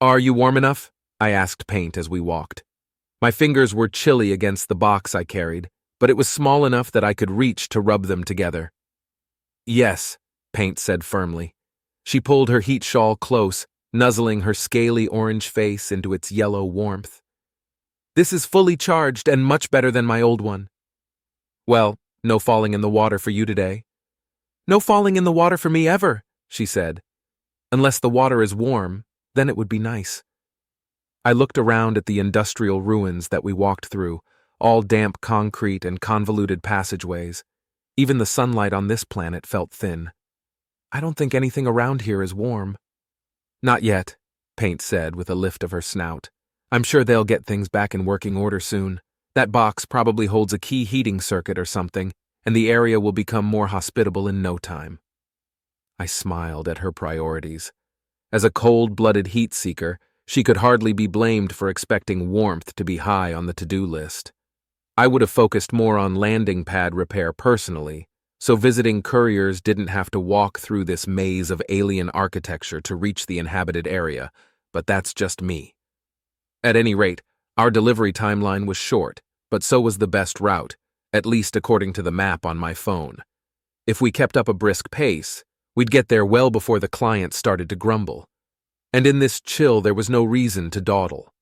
Are you warm enough? I asked Paint as we walked. My fingers were chilly against the box I carried, but it was small enough that I could reach to rub them together. Yes, Paint said firmly. She pulled her heat shawl close, nuzzling her scaly orange face into its yellow warmth. This is fully charged and much better than my old one. Well, no falling in the water for you today. No falling in the water for me ever, she said. Unless the water is warm, then it would be nice. I looked around at the industrial ruins that we walked through, all damp concrete and convoluted passageways. Even the sunlight on this planet felt thin. I don't think anything around here is warm. Not yet, Paint said with a lift of her snout. I'm sure they'll get things back in working order soon. That box probably holds a key heating circuit or something, and the area will become more hospitable in no time. I smiled at her priorities. As a cold-blooded heat seeker, she could hardly be blamed for expecting warmth to be high on the to-do list. I would have focused more on landing pad repair personally, so visiting couriers didn't have to walk through this maze of alien architecture to reach the inhabited area, but that's just me. At any rate, our delivery timeline was short, but so was the best route, at least according to the map on my phone. If we kept up a brisk pace, we'd get there well before the client started to grumble. And in this chill there was no reason to dawdle.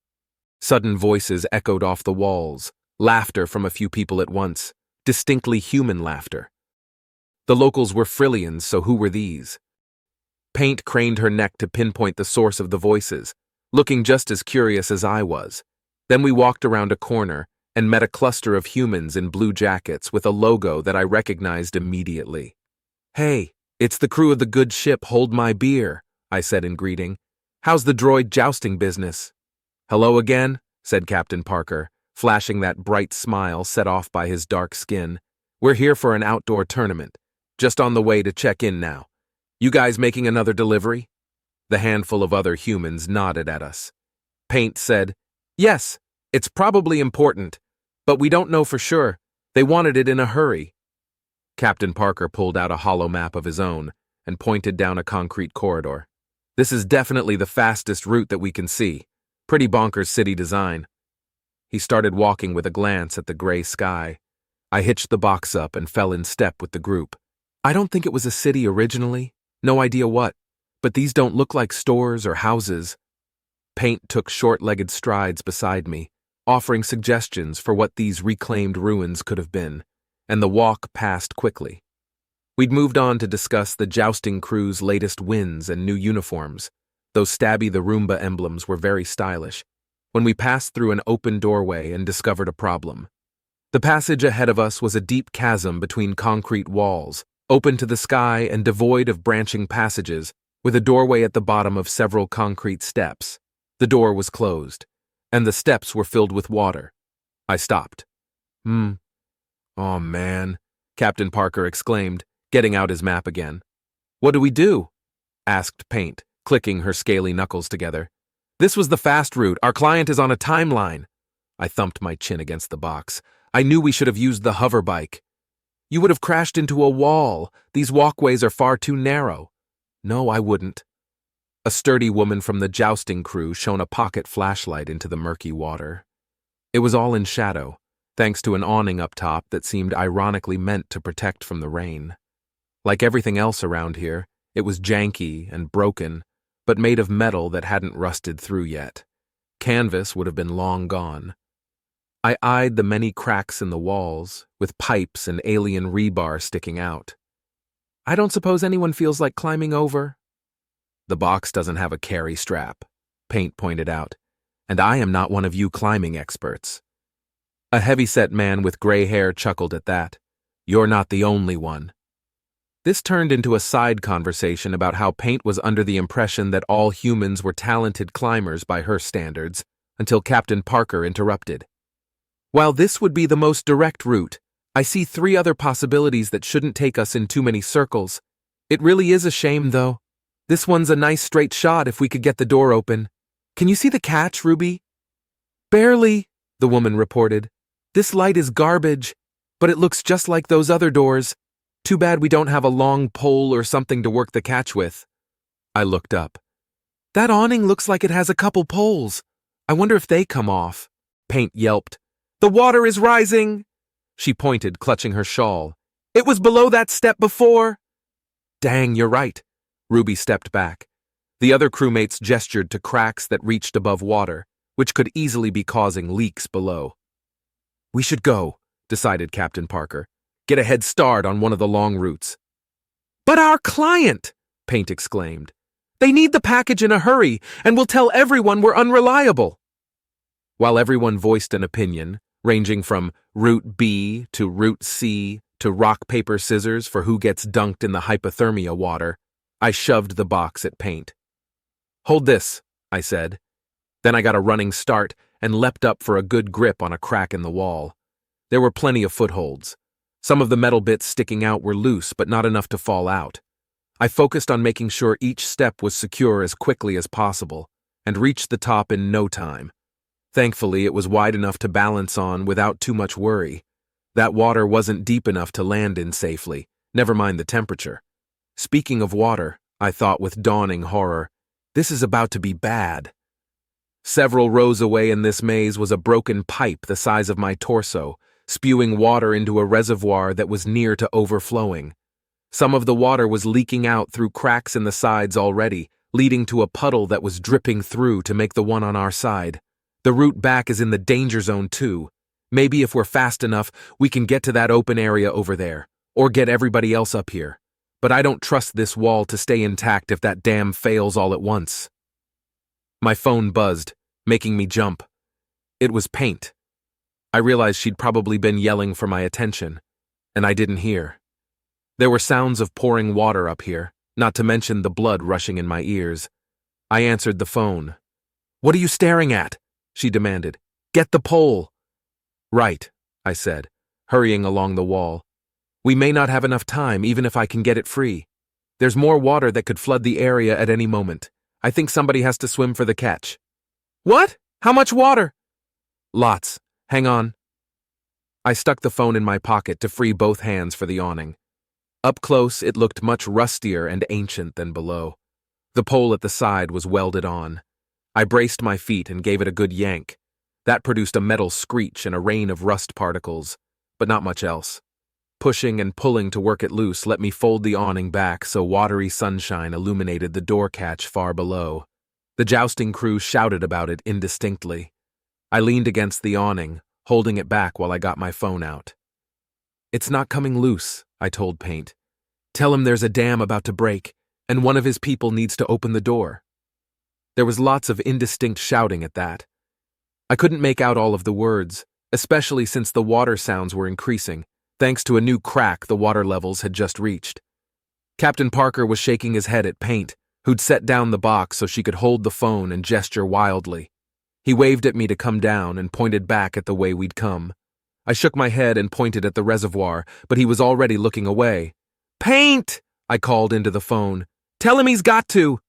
Sudden voices echoed off the walls, laughter from a few people at once, distinctly human laughter. The locals were Frillians, so who were these? Paint craned her neck to pinpoint the source of the voices, looking just as curious as I was. Then we walked around a corner and met a cluster of humans in blue jackets with a logo that I recognized immediately. Hey, it's the crew of the good ship Hold My Beer, I said in greeting. How's the droid jousting business? Hello again, said Captain Parker, flashing that bright smile set off by his dark skin. We're here for an outdoor tournament. Just on the way to check in now. You guys making another delivery? The handful of other humans nodded at us. Paint said, Yes, it's probably important, but we don't know for sure. They wanted it in a hurry. Captain Parker pulled out a hollow map of his own and pointed down a concrete corridor. This is definitely the fastest route that we can see. Pretty bonkers city design. He started walking with a glance at the gray sky. I hitched the box up and fell in step with the group. I don't think it was a city originally, no idea what, but these don't look like stores or houses. Paint took short-legged strides beside me, offering suggestions for what these reclaimed ruins could have been, and the walk passed quickly. We'd moved on to discuss the jousting crew's latest wins and new uniforms. Those Stabby the Roomba emblems were very stylish, when we passed through an open doorway and discovered a problem. The passage ahead of us was a deep chasm between concrete walls, open to the sky and devoid of branching passages, with a doorway at the bottom of several concrete steps. The door was closed, and the steps were filled with water. I stopped. Oh man, Captain Parker exclaimed, getting out his map again. What do we do? Asked Paint, clicking her scaly knuckles together. This was the fast route. Our client is on a timeline. I thumped my chin against the box. I knew we should have used the hover bike. You would have crashed into a wall. These walkways are far too narrow. No, I wouldn't. A sturdy woman from the jousting crew shone a pocket flashlight into the murky water. It was all in shadow, thanks to an awning up top that seemed ironically meant to protect from the rain. Like everything else around here, it was janky and broken, but made of metal that hadn't rusted through yet. Canvas would have been long gone. I eyed the many cracks in the walls, with pipes and alien rebar sticking out. I don't suppose anyone feels like climbing over? The box doesn't have a carry strap, Paint pointed out, and I am not one of you climbing experts. A heavy-set man with gray hair chuckled at that. You're not the only one. This turned into a side conversation about how Paint was under the impression that all humans were talented climbers by her standards, until Captain Parker interrupted. While this would be the most direct route, I see 3 other possibilities that shouldn't take us in too many circles. It really is a shame, though. This one's a nice straight shot if we could get the door open. Can you see the catch, Ruby? Barely, the woman reported. This light is garbage, but it looks just like those other doors. Too bad we don't have a long pole or something to work the catch with. I looked up. That awning looks like it has a couple poles. I wonder if they come off. Paint yelped. The water is rising! She pointed, clutching her shawl. It was below that step before. Dang, you're right. Ruby stepped back. The other crewmates gestured to cracks that reached above water, which could easily be causing leaks below. We should go, decided Captain Parker. Get a head start on one of the long routes. But our client! Paint exclaimed. They need the package in a hurry, and will tell everyone we're unreliable. While everyone voiced an opinion, ranging from route B to route C to rock, paper, scissors for who gets dunked in the hypothermia water, I shoved the box at Paint. Hold this, I said. Then I got a running start and leapt up for a good grip on a crack in the wall. There were plenty of footholds. Some of the metal bits sticking out were loose, but not enough to fall out. I focused on making sure each step was secure as quickly as possible, and reached the top in no time. Thankfully, it was wide enough to balance on without too much worry. That water wasn't deep enough to land in safely, never mind the temperature. Speaking of water, I thought with dawning horror, this is about to be bad. Several rows away in this maze was a broken pipe the size of my torso, spewing water into a reservoir that was near to overflowing. Some of the water was leaking out through cracks in the sides already, leading to a puddle that was dripping through to make the one on our side. The route back is in the danger zone too. Maybe if we're fast enough, we can get to that open area over there, or get everybody else up here. But I don't trust this wall to stay intact if that dam fails all at once. My phone buzzed, making me jump. It was Paint. I realized she'd probably been yelling for my attention, and I didn't hear. There were sounds of pouring water up here, not to mention the blood rushing in my ears. I answered the phone. What are you staring at? She demanded. Get the pole. Right, I said, hurrying along the wall. We may not have enough time, even if I can get it free. There's more water that could flood the area at any moment. I think somebody has to swim for the catch. What? How much water? Lots. Hang on. I stuck the phone in my pocket to free both hands for the awning. Up close, it looked much rustier and ancient than below. The pole at the side was welded on. I braced my feet and gave it a good yank. That produced a metal screech and a rain of rust particles, but not much else. Pushing and pulling to work it loose let me fold the awning back so watery sunshine illuminated the door catch far below. The jousting crew shouted about it indistinctly. I leaned against the awning, holding it back while I got my phone out. It's not coming loose, I told Paint. Tell him there's a dam about to break, and one of his people needs to open the door. There was lots of indistinct shouting at that. I couldn't make out all of the words, especially since the water sounds were increasing, thanks to a new crack the water levels had just reached. Captain Parker was shaking his head at Paint, who'd set down the box so she could hold the phone and gesture wildly. He waved at me to come down and pointed back at the way we'd come. I shook my head and pointed at the reservoir, but he was already looking away. Paint! I called into the phone. Tell him he's got to.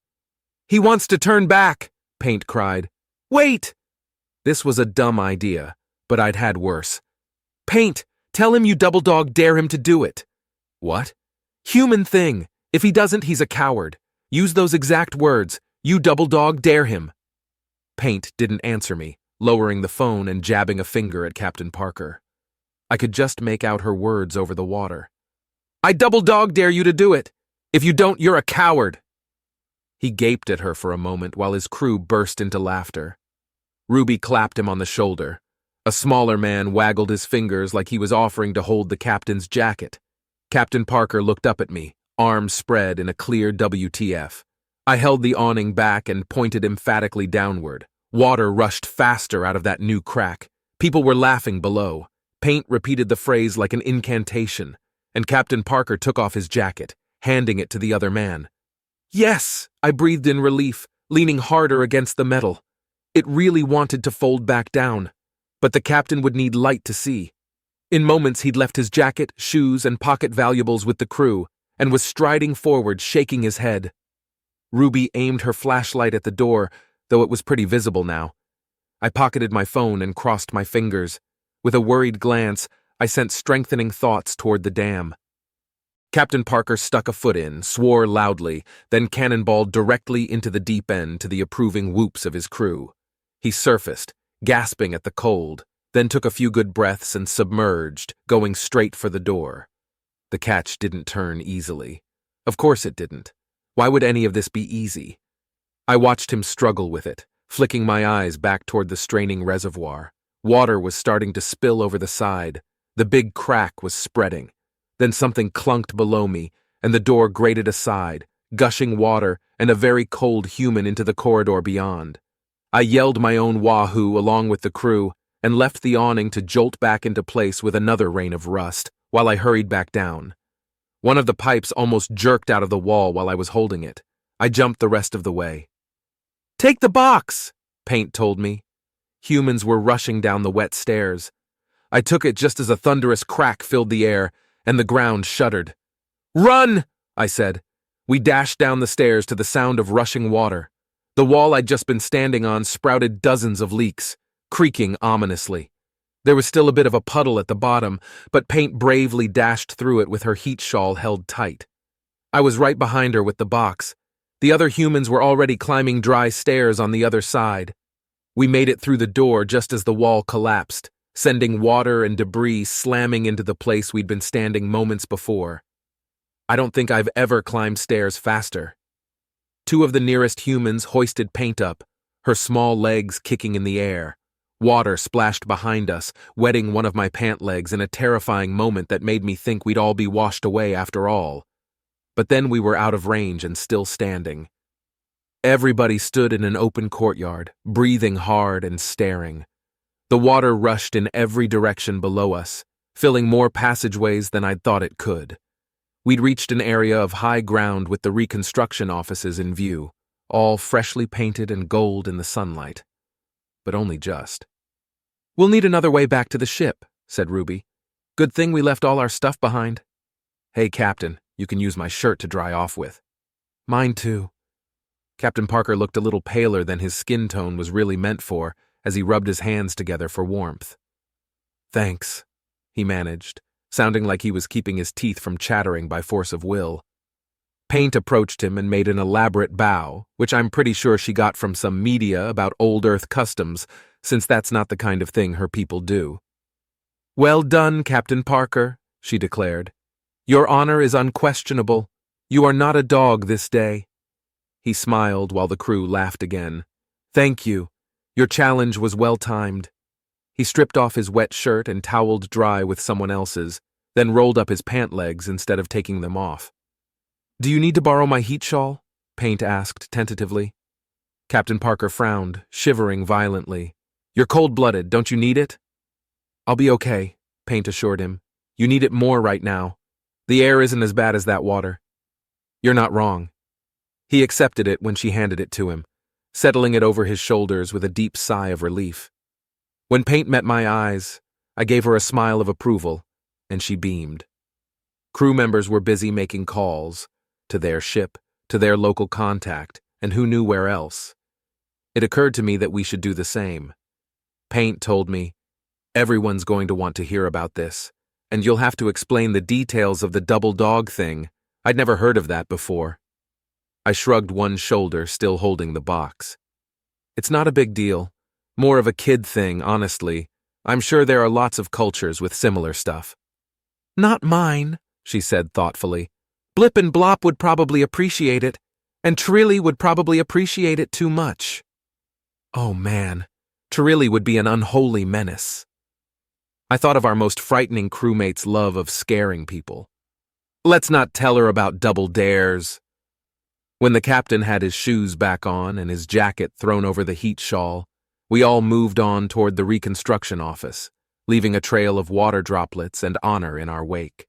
He wants to turn back, Paint cried. Wait! This was a dumb idea, but I'd had worse. Paint, tell him you double dog dare him to do it. What? Human thing. If he doesn't, he's a coward. Use those exact words. You double dog dare him. Paint didn't answer me, lowering the phone and jabbing a finger at Captain Parker. I could just make out her words over the water. I double dog dare you to do it. If you don't, you're a coward. He gaped at her for a moment while his crew burst into laughter. Ruby clapped him on the shoulder. A smaller man waggled his fingers like he was offering to hold the captain's jacket. Captain Parker looked up at me, arms spread in a clear WTF. I held the awning back and pointed emphatically downward. Water rushed faster out of that new crack. People were laughing below. Paint repeated the phrase like an incantation, and Captain Parker took off his jacket, handing it to the other man. Yes, I breathed in relief, leaning harder against the metal. It really wanted to fold back down, but the captain would need light to see. In moments he'd left his jacket, shoes, and pocket valuables with the crew, and was striding forward, shaking his head. Ruby aimed her flashlight at the door, though it was pretty visible now. I pocketed my phone and crossed my fingers. With a worried glance, I sent strengthening thoughts toward the dam. Captain Parker stuck a foot in, swore loudly, then cannonballed directly into the deep end to the approving whoops of his crew. He surfaced, gasping at the cold, then took a few good breaths and submerged, going straight for the door. The catch didn't turn easily. Of course it didn't. Why would any of this be easy? I watched him struggle with it, flicking my eyes back toward the straining reservoir. Water was starting to spill over the side. The big crack was spreading. Then something clunked below me, and the door grated aside, gushing water and a very cold human into the corridor beyond. I yelled my own wahoo along with the crew and left the awning to jolt back into place with another rain of rust while I hurried back down. One of the pipes almost jerked out of the wall while I was holding it. I jumped the rest of the way. "Take the box," Paint told me. Humans were rushing down the wet stairs. I took it just as a thunderous crack filled the air, and the ground shuddered. "Run!" I said. We dashed down the stairs to the sound of rushing water. The wall I'd just been standing on sprouted dozens of leaks, creaking ominously. There was still a bit of a puddle at the bottom, but Paint bravely dashed through it with her heat shawl held tight. I was right behind her with the box. The other humans were already climbing dry stairs on the other side. We made it through the door just as the wall collapsed, sending water and debris slamming into the place we'd been standing moments before. I don't think I've ever climbed stairs faster. Two of the nearest humans hoisted Paint up, her small legs kicking in the air. Water splashed behind us, wetting one of my pant legs in a terrifying moment that made me think we'd all be washed away after all. But then we were out of range and still standing. Everybody stood in an open courtyard, breathing hard and staring. The water rushed in every direction below us, filling more passageways than I'd thought it could. We'd reached an area of high ground with the reconstruction offices in view, all freshly painted and gold in the sunlight. But only just. "We'll need another way back to the ship," said Ruby. "Good thing we left all our stuff behind." "Hey, Captain, you can use my shirt to dry off with." "Mine too." Captain Parker looked a little paler than his skin tone was really meant for as he rubbed his hands together for warmth. "Thanks," he managed, sounding like he was keeping his teeth from chattering by force of will. Paint approached him and made an elaborate bow, which I'm pretty sure she got from some media about old Earth customs, since that's not the kind of thing her people do. "Well done, Captain Parker," she declared. "Your honor is unquestionable. You are not a dog this day." He smiled while the crew laughed again. "Thank you. Your challenge was well timed." He stripped off his wet shirt and toweled dry with someone else's, then rolled up his pant legs instead of taking them off. "Do you need to borrow my heat shawl?" Paint asked tentatively. Captain Parker frowned, shivering violently. "You're cold-blooded, don't you need it?" "I'll be okay," Paint assured him. "You need it more right now. The air isn't as bad as that water." "You're not wrong." He accepted it when she handed it to him, settling it over his shoulders with a deep sigh of relief. When Paint met my eyes, I gave her a smile of approval, and she beamed. Crew members were busy making calls, to their ship, to their local contact, and who knew where else. It occurred to me that we should do the same. Paint told me, "Everyone's going to want to hear about this, and you'll have to explain the details of the double dog thing. I'd never heard of that before." I shrugged one shoulder, still holding the box. "It's not a big deal. More of a kid thing, honestly. I'm sure there are lots of cultures with similar stuff." "Not mine," she said thoughtfully. "Blip and Blop would probably appreciate it, and Trilly would probably appreciate it too much." Oh man, Trilly would be an unholy menace. I thought of our most frightening crewmate's love of scaring people. Let's not tell her about double dares. When the captain had his shoes back on and his jacket thrown over the heat shawl, we all moved on toward the reconstruction office, leaving a trail of water droplets and honor in our wake.